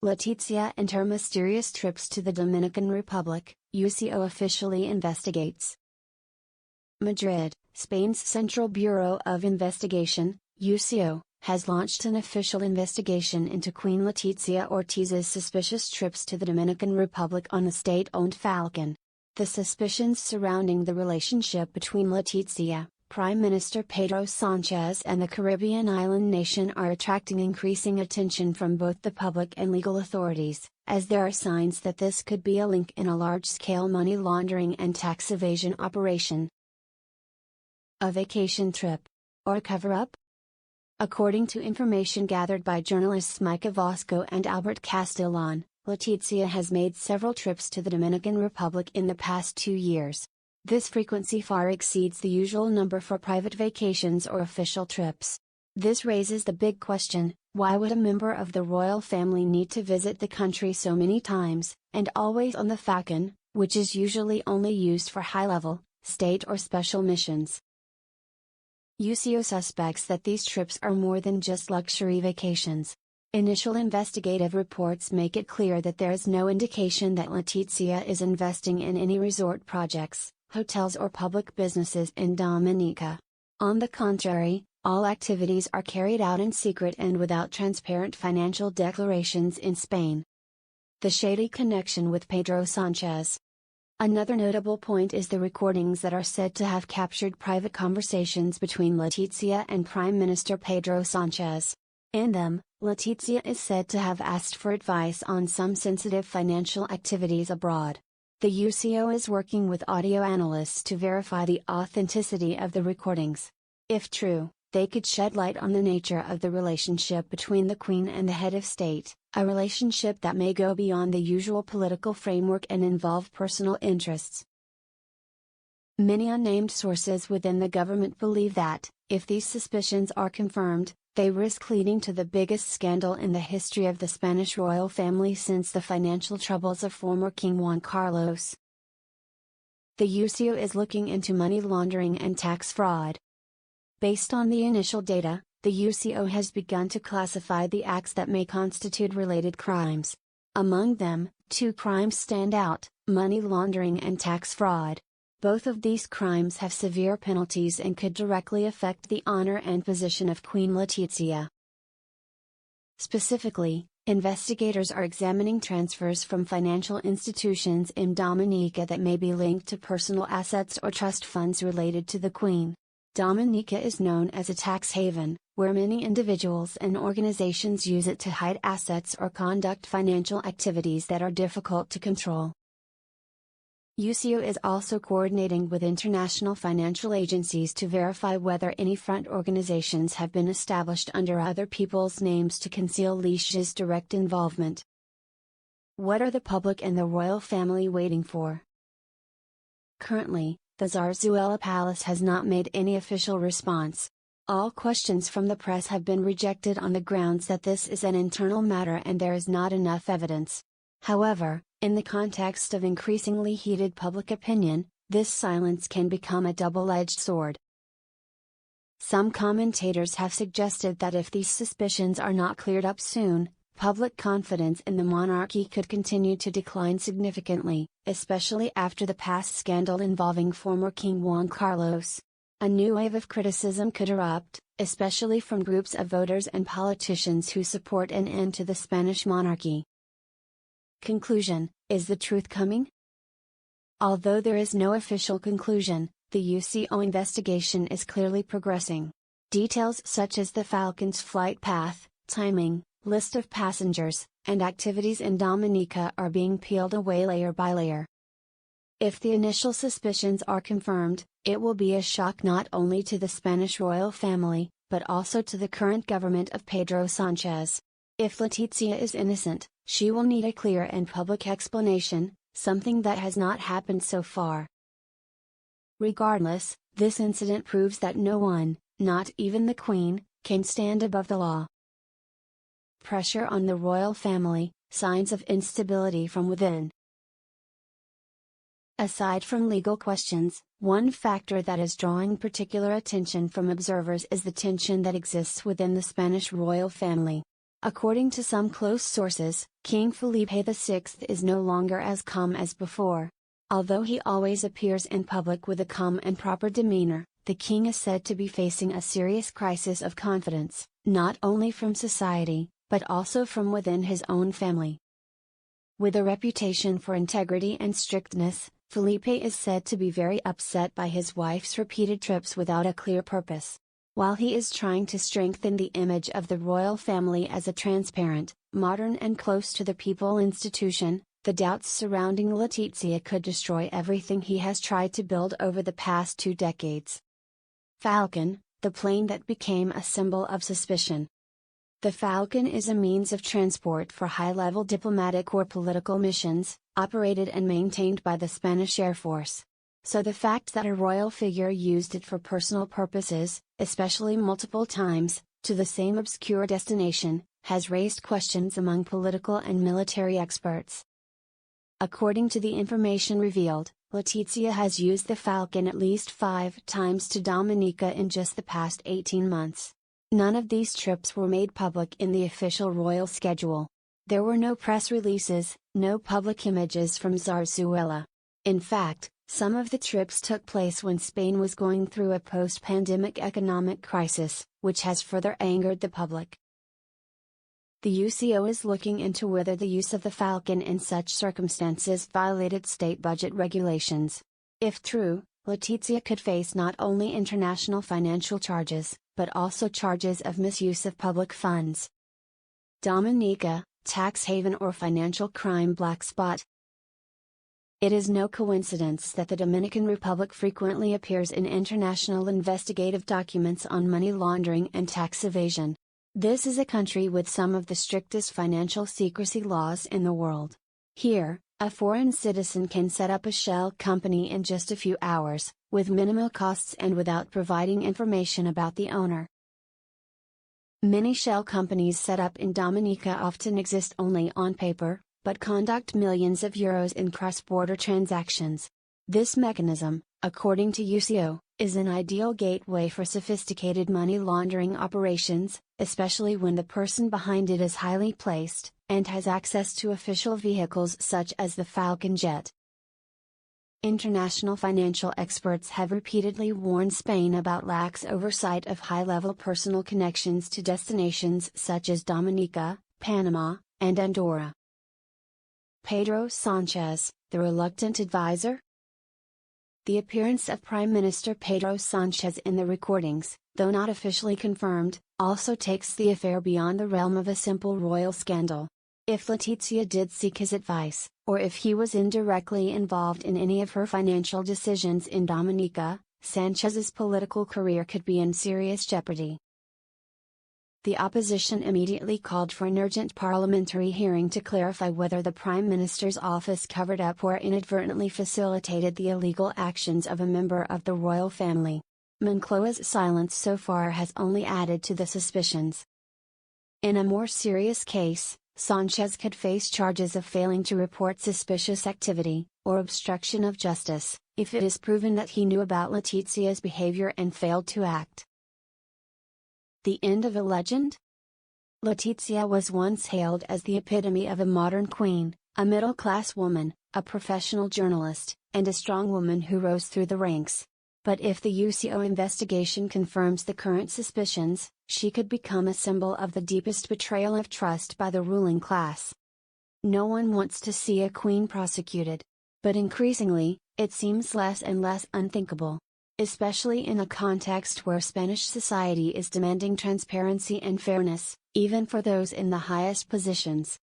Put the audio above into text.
Letizia and her mysterious trips to the Dominican Republic, UCO officially investigates. Madrid, Spain's Central Bureau of Investigation, UCO, has launched an official investigation into Queen Letizia Ortiz's suspicious trips to the Dominican Republic on the state-owned Falcon. The suspicions surrounding the relationship between Letizia, Prime Minister Pedro Sanchez and the Caribbean island nation are attracting increasing attention from both the public and legal authorities, as there are signs that this could be a link in a large-scale money laundering and tax evasion operation. A vacation trip? Or a cover-up? According to information gathered by journalists Micah Vasco and Albert Castellan, Letizia has made several trips to the Dominican Republic in the past 2 years. This frequency far exceeds the usual number for private vacations or official trips. This raises the big question, why would a member of the royal family need to visit the country so many times, and always on the Falcon, which is usually only used for high-level, state or special missions? UCO suspects that these trips are more than just luxury vacations. Initial investigative reports make it clear that there is no indication that Letizia is investing in any resort projects, hotels or public businesses in Dominica. On the contrary, all activities are carried out in secret and without transparent financial declarations in Spain. The shady connection with Pedro Sanchez. Another notable point is the recordings that are said to have captured private conversations between Letizia and Prime Minister Pedro Sanchez. In them, Letizia is said to have asked for advice on some sensitive financial activities abroad. The UCO is working with audio analysts to verify the authenticity of the recordings. If true, they could shed light on the nature of the relationship between the Queen and the head of state, a relationship that may go beyond the usual political framework and involve personal interests. Many unnamed sources within the government believe that, if these suspicions are confirmed, they risk leading to the biggest scandal in the history of the Spanish royal family since the financial troubles of former King Juan Carlos. The UCO is looking into money laundering and tax fraud. Based on the initial data, the UCO has begun to classify the acts that may constitute related crimes. Among them, 2 crimes stand out: money laundering and tax fraud. Both of these crimes have severe penalties and could directly affect the honor and position of Queen Letizia. Specifically, investigators are examining transfers from financial institutions in Dominica that may be linked to personal assets or trust funds related to the Queen. Dominica is known as a tax haven, where many individuals and organizations use it to hide assets or conduct financial activities that are difficult to control. UCO is also coordinating with international financial agencies to verify whether any front organizations have been established under other people's names to conceal Letitia's direct involvement. What are the public and the royal family waiting for? Currently, the Zarzuela Palace has not made any official response. All questions from the press have been rejected on the grounds that this is an internal matter and there is not enough evidence. However, in the context of increasingly heated public opinion, this silence can become a double-edged sword. Some commentators have suggested that if these suspicions are not cleared up soon, public confidence in the monarchy could continue to decline significantly, especially after the past scandal involving former King Juan Carlos. A new wave of criticism could erupt, especially from groups of voters and politicians who support an end to the Spanish monarchy. Conclusion: is the truth coming? Although there is no official conclusion, the UCO investigation is clearly progressing. Details such as the Falcon's flight path, timing, list of passengers, and activities in Dominica are being peeled away layer by layer. If the initial suspicions are confirmed, it will be a shock not only to the Spanish royal family, but also to the current government of Pedro Sanchez. If Letizia is innocent, she will need a clear and public explanation, something that has not happened so far. Regardless, this incident proves that no one, not even the Queen, can stand above the law. Pressure on the royal family, signs of instability from within. Aside from legal questions, one factor that is drawing particular attention from observers is the tension that exists within the Spanish royal family. According to some close sources, King Felipe VI is no longer as calm as before. Although he always appears in public with a calm and proper demeanor, the king is said to be facing a serious crisis of confidence, not only from society, but also from within his own family. With a reputation for integrity and strictness, Felipe is said to be very upset by his wife's repeated trips without a clear purpose. While he is trying to strengthen the image of the royal family as a transparent, modern and close to the people institution, the doubts surrounding Letizia could destroy everything he has tried to build over the past 2 decades. Falcon, the plane that became a symbol of suspicion. The Falcon is a means of transport for high-level diplomatic or political missions, operated and maintained by the Spanish Air Force. So the fact that a royal figure used it for personal purposes, especially multiple times, to the same obscure destination, has raised questions among political and military experts. According to the information revealed, Letizia has used the Falcon at least 5 times to Dominica in just the past 18 months. None of these trips were made public in the official royal schedule. There were no press releases, no public images from Zarzuela. In fact, some of the trips took place when Spain was going through a post-pandemic economic crisis, which has further angered the public. The UCO is looking into whether the use of the Falcon in such circumstances violated state budget regulations. If true, Letizia could face not only international financial charges, but also charges of misuse of public funds. Dominica, tax haven or financial crime black spot. It is no coincidence that the Dominican Republic frequently appears in international investigative documents on money laundering and tax evasion. This is a country with some of the strictest financial secrecy laws in the world. Here, a foreign citizen can set up a shell company in just a few hours, with minimal costs and without providing information about the owner. Many shell companies set up in Dominica often exist only on paper, but conduct millions of euros in cross-border transactions. This mechanism, according to UCO, is an ideal gateway for sophisticated money laundering operations, especially when the person behind it is highly placed, and has access to official vehicles such as the Falcon jet. International financial experts have repeatedly warned Spain about lax oversight of high-level personal connections to destinations such as Dominica, Panama, and Andorra. Pedro Sánchez, the reluctant advisor? The appearance of Prime Minister Pedro Sánchez in the recordings, though not officially confirmed, also takes the affair beyond the realm of a simple royal scandal. If Letizia did seek his advice, or if he was indirectly involved in any of her financial decisions in Dominica, Sanchez's political career could be in serious jeopardy. The opposition immediately called for an urgent parliamentary hearing to clarify whether the Prime Minister's office covered up or inadvertently facilitated the illegal actions of a member of the royal family. Moncloa's silence so far has only added to the suspicions. In a more serious case, Sanchez could face charges of failing to report suspicious activity, or obstruction of justice, if it is proven that he knew about Letizia's behavior and failed to act. The end of a legend? Letizia was once hailed as the epitome of a modern queen, a middle-class woman, a professional journalist, and a strong woman who rose through the ranks. But if the UCO investigation confirms the current suspicions, she could become a symbol of the deepest betrayal of trust by the ruling class. No one wants to see a queen prosecuted. But increasingly, it seems less and less unthinkable. Especially in a context where Spanish society is demanding transparency and fairness, even for those in the highest positions.